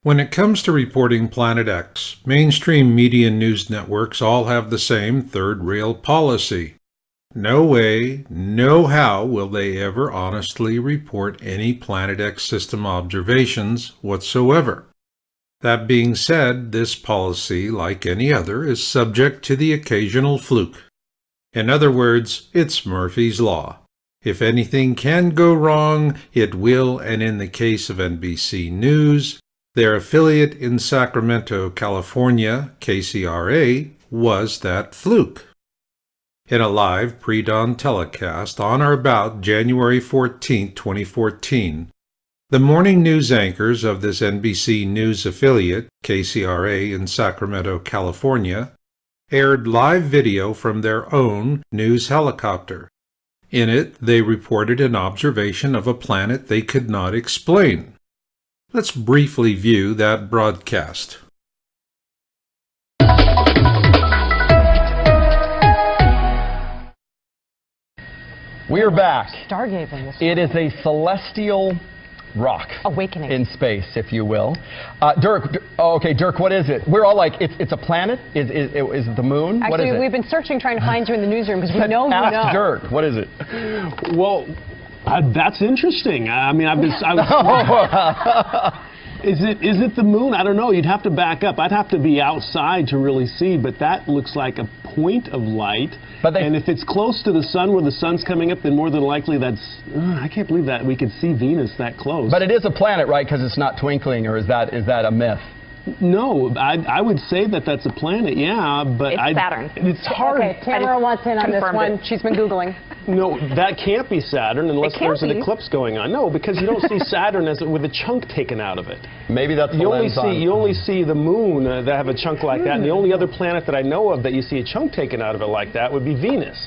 When it comes to reporting Planet X, mainstream media news networks all have the same third-rail policy. No way, no how will they ever honestly report any Planet X system observations whatsoever. That being said, this policy, like any other, is subject to the occasional fluke. In other words, it's Murphy's Law. If anything can go wrong, it will, and in the case of NBC News, their affiliate in Sacramento, California, KCRA, was that fluke. In a live pre-dawn telecast on or about January 14, 2014, the morning news anchors of this NBC News affiliate, KCRA in Sacramento, California, aired live video from their own news helicopter. In it, they reported an observation of a planet they could not explain. Let's briefly view that broadcast. We are back. Stargazing. It is a celestial rock. Awakening. In space, if you will. Dirk, Dirk, what is it? We're all like, it's a planet? Is it the moon? Actually, what is it? We've been searching, trying to find you in the newsroom because we know you know. Ask Dirk, what is it? Well, that's interesting. I mean, Is it the moon? I don't know. You'd have to back up. I'd have to be outside to really see, but that looks like a point of light. And if it's close to the sun, where the sun's coming up, then more than likely that's... I can't believe that we could see Venus that close. But it is a planet, right? Because it's not twinkling, or is that a myth? No, I would say that that's a planet, yeah, but it's Saturn. It's hard. Okay, Tamara wants in on this one. She's been Googling. No, that can't be Saturn unless there's an eclipse going on. No, because you don't see Saturn with a chunk taken out of it. Maybe that's the lens on. You only see the moon that have a chunk like that, and the only other planet that I know of that you see a chunk taken out of it like that would be Venus.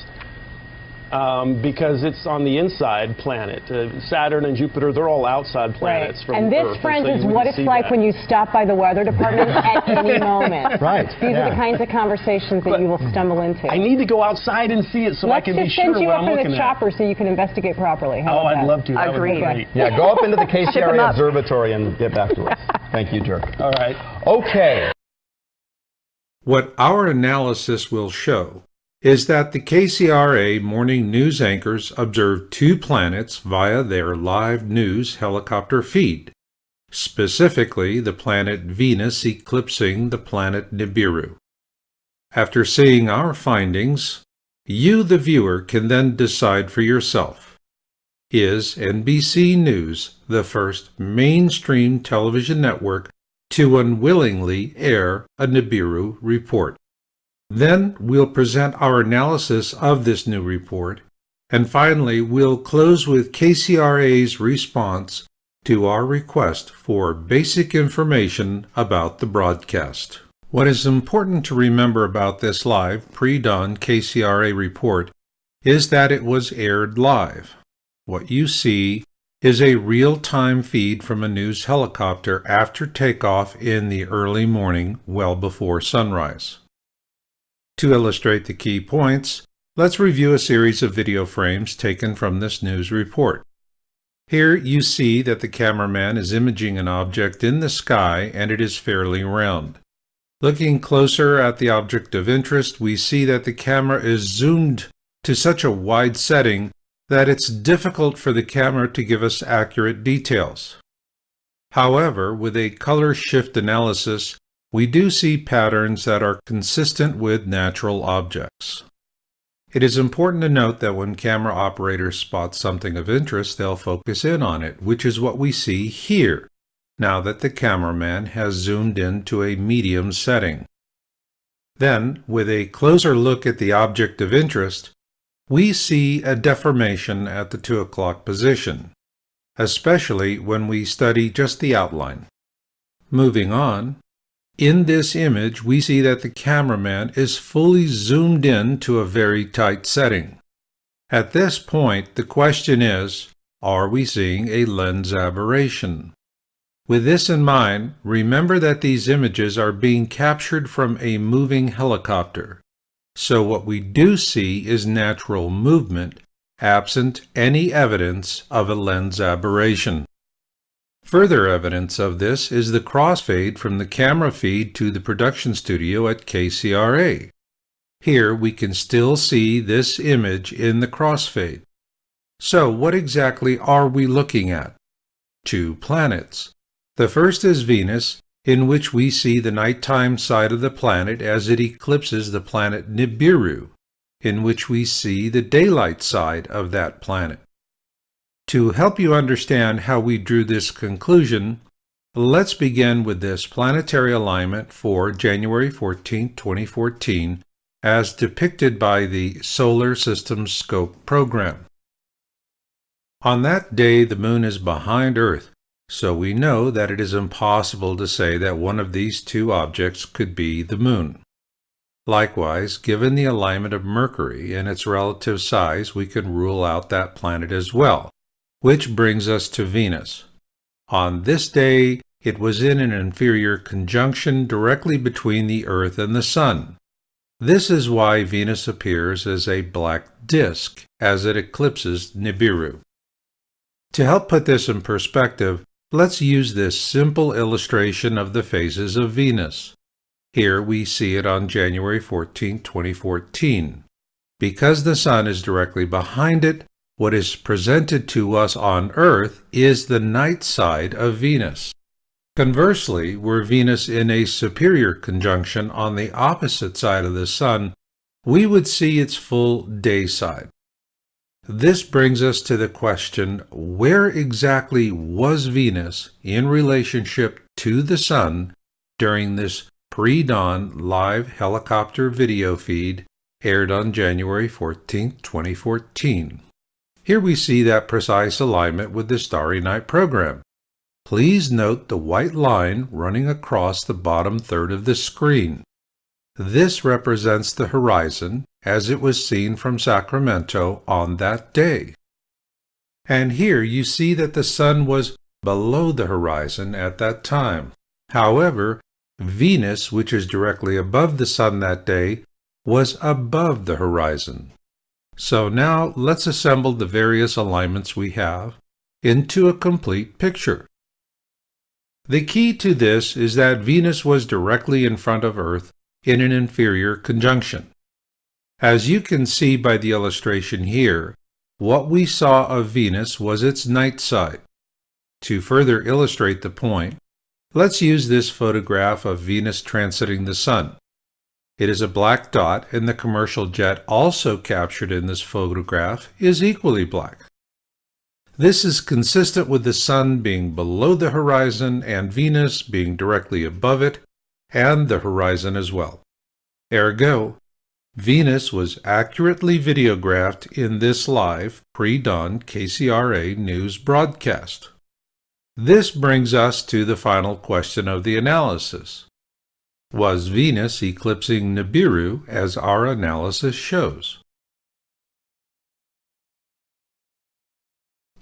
Because it's on the inside planet. Saturn and Jupiter, they're all outside planets from And this, Earth, friends, so is what it's like when you stop by the weather department at any moment. Right. These are the kinds of conversations that you will stumble into. I need to go outside and see it so I can be sure what I'm looking at. Let's just send you up in the chopper so you can investigate properly. How about I'd that? love to. That would be great. Yeah, go up into the KCRA observatory and get back to us. Thank you, Dirk. All right. Okay. What our analysis will show is that the KCRA morning news anchors observed two planets via their live news helicopter feed, specifically the planet Venus eclipsing the planet NIBIRU. After seeing our findings, you, the viewer, can then decide for yourself. Is NBC News the first mainstream television network to unwillingly air a NIBIRU report? Then we'll present our analysis of this new report, and finally we'll close with KCRA's response to our request for basic information about the broadcast. What is important to remember about this live pre-dawn KCRA report is that it was aired live. What you see is a real-time feed from a news helicopter after takeoff in the early morning, well before sunrise. To illustrate the key points, let's review a series of video frames taken from this news report. Here you see that the cameraman is imaging an object in the sky and it is fairly round. Looking closer at the object of interest, we see that the camera is zoomed to such a wide setting that it's difficult for the camera to give us accurate details. However, with a color shift analysis, we do see patterns that are consistent with natural objects. It is important to note that when camera operators spot something of interest, they'll focus in on it, which is what we see here, now that the cameraman has zoomed in to a medium setting. Then, with a closer look at the object of interest, we see a deformation at the 2 o'clock position, especially when we study just the outline. Moving on, in this image we see that the cameraman is fully zoomed in to a very tight setting. At this point, the question is, are we seeing a lens aberration? With this in mind, remember that these images are being captured from a moving helicopter. So what we do see is natural movement, absent any evidence of a lens aberration. Further evidence of this is the crossfade from the camera feed to the production studio at KCRA. Here we can still see this image in the crossfade. So what exactly are we looking at? 2 planets. The first is Venus, in which we see the nighttime side of the planet as it eclipses the planet NIBIRU, in which we see the daylight side of that planet. To help you understand how we drew this conclusion, let's begin with this planetary alignment for January 14, 2014, as depicted by the Solar System Scope program. On that day, the Moon is behind Earth, so we know that it is impossible to say that one of these 2 objects could be the Moon. Likewise, given the alignment of Mercury and its relative size, we can rule out that planet as well, which brings us to Venus. On this day, it was in an inferior conjunction directly between the Earth and the Sun. This is why Venus appears as a black disk as it eclipses NIBIRU. To help put this in perspective, let's use this simple illustration of the phases of Venus. Here we see it on January 14, 2014. Because the Sun is directly behind it, what is presented to us on Earth is the night side of Venus. Conversely, were Venus in a superior conjunction on the opposite side of the Sun, we would see its full day side. This brings us to the question, where exactly was Venus in relationship to the Sun during this pre-dawn live helicopter video feed aired on January 14, 2014? Here we see that precise alignment with the Starry Night program. Please note the white line running across the bottom third of the screen. This represents the horizon as it was seen from Sacramento on that day. And here you see that the Sun was below the horizon at that time. However, Venus, which is directly above the Sun that day, was above the horizon. So now let's assemble the various alignments we have into a complete picture. The key to this is that Venus was directly in front of Earth in an inferior conjunction. As you can see by the illustration here, what we saw of Venus was its night side. To further illustrate the point, let's use this photograph of Venus transiting the Sun. It is a black dot, and the commercial jet also captured in this photograph is equally black. This is consistent with the Sun being below the horizon and Venus being directly above it, and the horizon as well. Ergo, Venus was accurately videographed in this live pre-dawn KCRA news broadcast. This brings us to the final question of the analysis. Was Venus eclipsing NIBIRU as our analysis shows?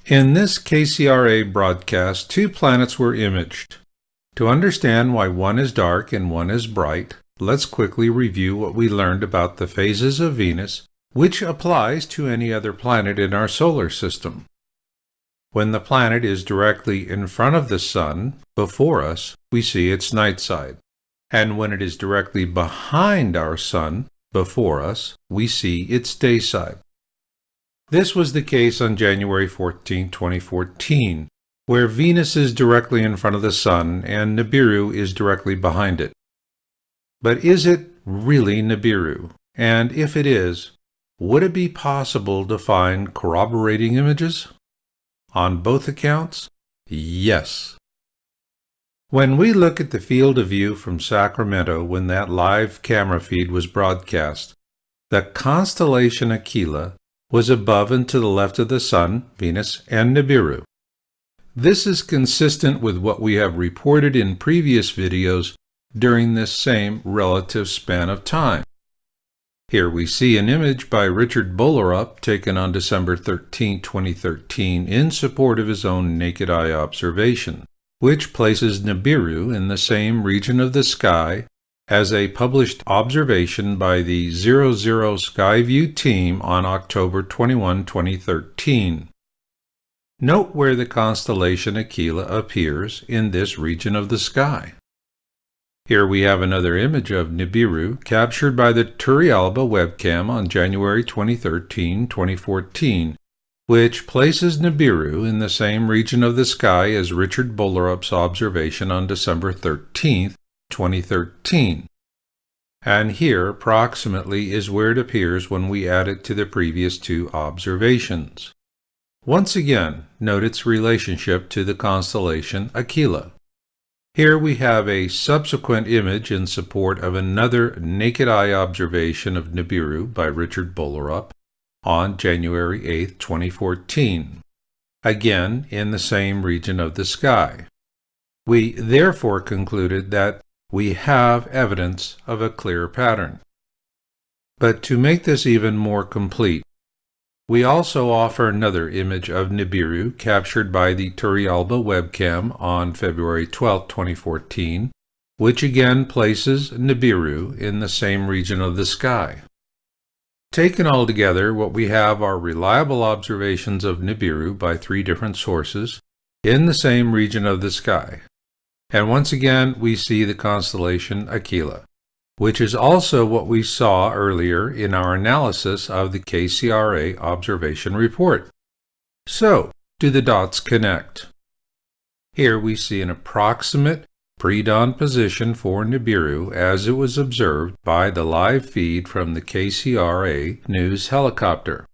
In this KCRA broadcast, 2 planets were imaged. To understand why one is dark and one is bright, let's quickly review what we learned about the phases of Venus, which applies to any other planet in our solar system. When the planet is directly in front of the Sun, before us, we see its night side. And when it is directly behind our Sun, before us, we see its day side. This was the case on January 14, 2014, where Venus is directly in front of the Sun and NIBIRU is directly behind it. But is it really NIBIRU? And if it is, would it be possible to find corroborating images? On both accounts, yes. When we look at the field of view from Sacramento when that live camera feed was broadcast, the constellation Aquila, was above and to the left of the Sun, Venus, and NIBIRU. This is consistent with what we have reported in previous videos during this same relative span of time. Here we see an image by Richard Bolerup taken on December 13, 2013 in support of his own naked eye observation, which places NIBIRU in the same region of the sky as a published observation by the 00 Skyview team on October 21, 2013. Note where the constellation Aquila appears in this region of the sky. Here we have another image of NIBIRU captured by the Turrialba webcam on January 2013, 2014, which places NIBIRU in the same region of the sky as Richard Bolerup's observation on December 13, 2013. And here, approximately, is where it appears when we add it to the previous two observations. Once again, note its relationship to the constellation Aquila. Here we have a subsequent image in support of another naked eye observation of NIBIRU by Richard Bolerup on January 8, 2014, again in the same region of the sky. We therefore concluded that we have evidence of a clear pattern. But to make this even more complete, we also offer another image of NIBIRU captured by the Turrialba webcam on February 12, 2014, which again places NIBIRU in the same region of the sky. Taken all together, what we have are reliable observations of NIBIRU by three different sources in the same region of the sky. And once again, we see the constellation Aquila, which is also what we saw earlier in our analysis of the KCRA observation report. So, do the dots connect? Here we see an approximate pre-dawn position for NIBIRU as it was observed by the live feed from the KCRA news helicopter.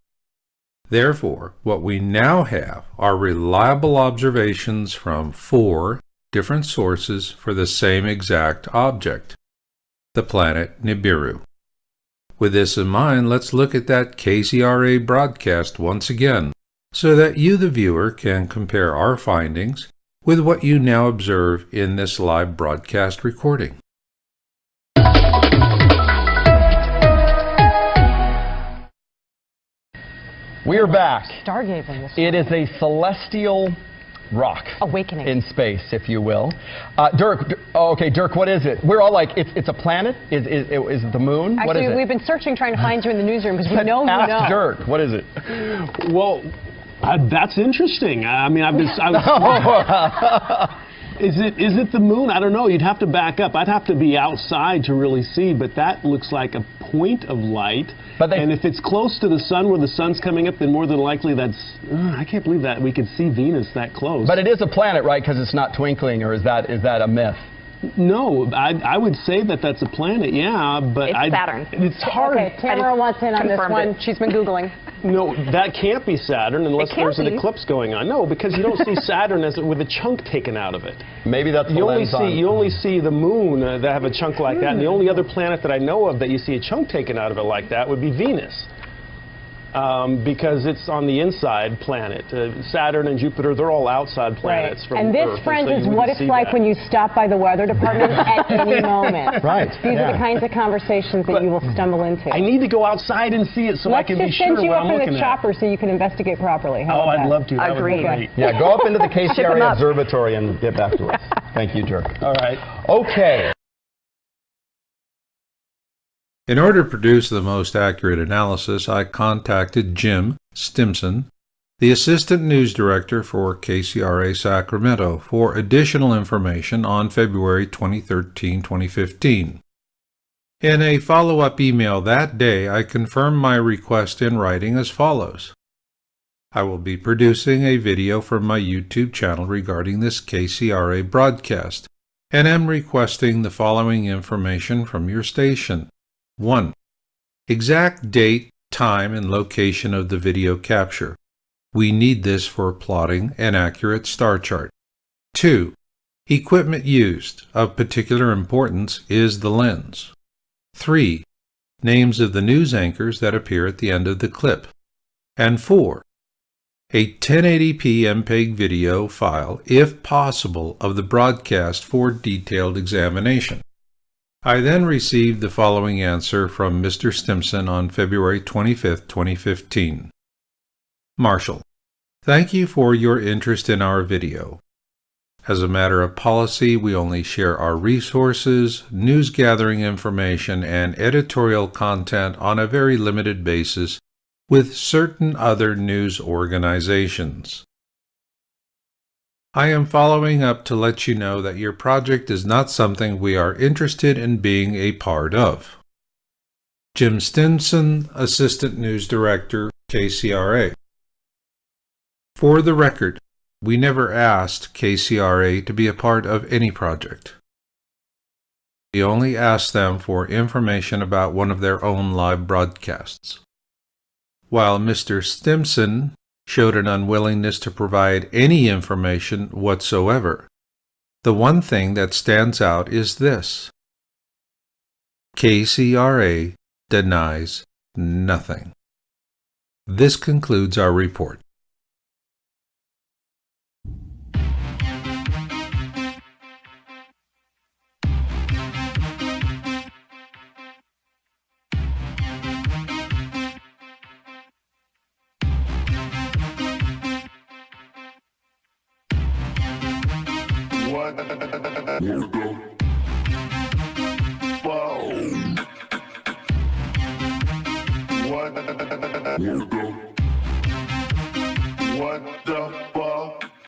Therefore, what we now have are reliable observations from 4 different sources for the same exact object, the planet NIBIRU. With this in mind, let's look at that KCRA broadcast once again, so that you, the viewer, can compare our findings with what you now observe in this live broadcast recording. We are back. Stargazing. It is a celestial rock. Awakening. In space, if you will. Dirk, what is it? We're all like, it's a planet? Is it the moon? Actually, what is it? We've been searching, trying to find you in the newsroom because we know you know. Ask Dirk, what is it? Well, that's interesting. I mean, Is it the moon? I don't know. You'd have to back up. I'd have to be outside to really see, but that looks like a point of light. And if it's close to the sun, where the sun's coming up, then more than likely that's... I can't believe that we could see Venus that close. But it is a planet, right? Because it's not twinkling, or is that a myth? No, I would say that that's a planet, yeah, but it's Saturn. It's hard. Okay, Tamara wants in on this one. She's been Googling. No, that can't be Saturn unless there's an eclipse going on. No, because you don't see Saturn with a chunk taken out of it. Maybe that's the lens on. You only see the moon that have a chunk like that, and the only other planet that I know of that you see a chunk taken out of it like that would be Venus. Because it's on the inside planet. Saturn and Jupiter, they're all outside planets from And this, Earth, friends, so is what it's like when you stop by the weather department at any moment. Right. These are the kinds of conversations that you will stumble into. I need to go outside and see it so I can be sure what I'm looking at. Let's just send you up in the chopper so you can investigate properly. How I'd love to. That would be great. Yeah, go up into the KCRA observatory and get back to us. Thank you, Dirk. All right. Okay. In order to produce the most accurate analysis, I contacted Jim Stimson, the Assistant News Director for KCRA Sacramento, for additional information on February 2013-2015. In a follow-up email that day, I confirmed my request in writing as follows. I will be producing a video from my YouTube channel regarding this KCRA broadcast, and am requesting the following information from your station. 1. Exact date, time, and location of the video capture. We need this for plotting an accurate star chart. 2. Equipment used. Of particular importance is the lens. 3. Names of the news anchors that appear at the end of the clip. And 4. A 1080p MPEG video file, if possible, of the broadcast for detailed examination. I then received the following answer from Mr. Stimson on February 25, 2015. Marshall, thank you for your interest in our video. As a matter of policy, we only share our resources, news gathering information, and editorial content on a very limited basis with certain other news organizations. I am following up to let you know that your project is not something we are interested in being a part of. Jim Stimson, Assistant News Director, KCRA. For the record, we never asked KCRA to be a part of any project. We only asked them for information about one of their own live broadcasts. While Mr. Stimson showed an unwillingness to provide any information whatsoever, the one thing that stands out is this: KCRA denies nothing. This concludes our report. What the fuck?